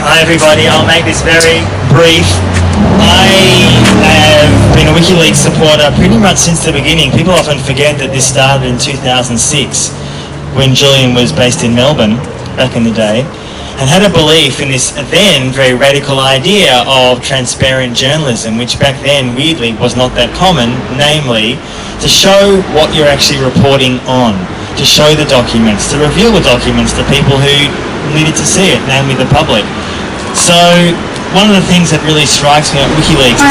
Hi everybody, I'll make this very brief. I have been a Wikileaks supporter pretty much since the beginning. People often forget that this started in 2006 when Julian was based in Melbourne back in the day, and had a belief in this then very radical idea of transparent journalism, which back then weirdly was not that common, namely to show what you're actually reporting on, to show the documents, to reveal the documents to people who needed to see it, namely the public. So one of the things that really strikes me at Wikileaks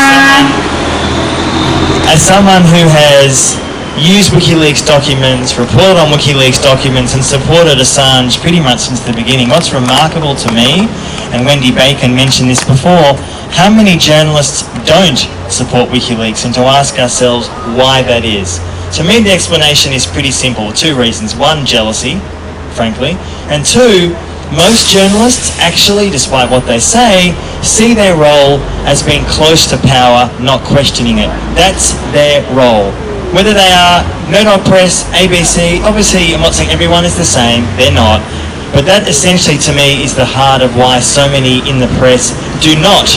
as someone who has used WikiLeaks documents, reported on WikiLeaks documents and supported Assange pretty much since the beginning, what's remarkable to me, and Wendy Bacon mentioned this before, how many journalists don't support WikiLeaks, and to ask ourselves why that is. To me the explanation is pretty simple, two reasons. One, jealousy, frankly, and two, most journalists actually, despite what they say, see their role as being close to power, not questioning it. That's their role. Whether they are Murdoch Press, ABC, obviously I'm not saying everyone is the same, they're not, but that essentially to me is the heart of why so many in the press do not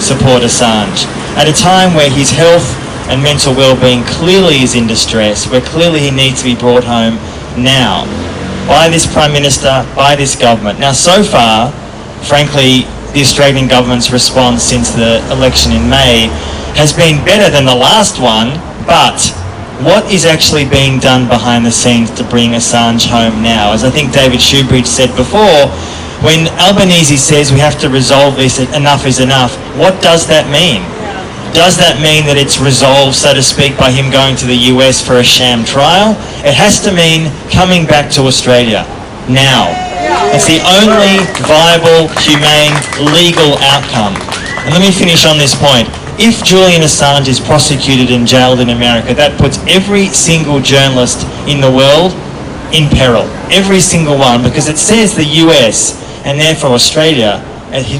support Assange. At a time where his health and mental well-being clearly is in distress, where clearly he needs to be brought home now, by this Prime Minister, by this government. Now so far, frankly, the Australian government's response since the election in May has been better than the last one, but what is actually being done behind the scenes to bring Assange home now? As I think David Shoebridge said before, when Albanese says we have to resolve this, enough is enough, what does that mean? Does that mean that it's resolved, so to speak, by him going to the US for a sham trial? It has to mean coming back to Australia now. It's the only viable, humane, legal outcome. And let me finish on this point. If Julian Assange is prosecuted and jailed in America, that puts every single journalist in the world in peril. Every single one, because it says the US and therefore Australia,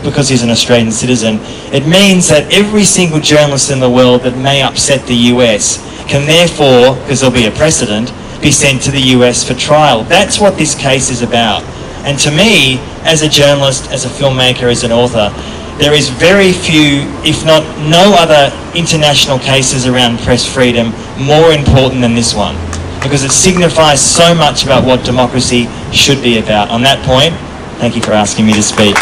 because he's an Australian citizen, it means that every single journalist in the world that may upset the US can therefore, because there'll be a precedent, be sent to the US for trial. That's what this case is about. And to me, as a journalist, as a filmmaker, as an author, there is very few, if not no other international cases around press freedom more important than this one, because it signifies so much about what democracy should be about. On that point, thank you for asking me to speak.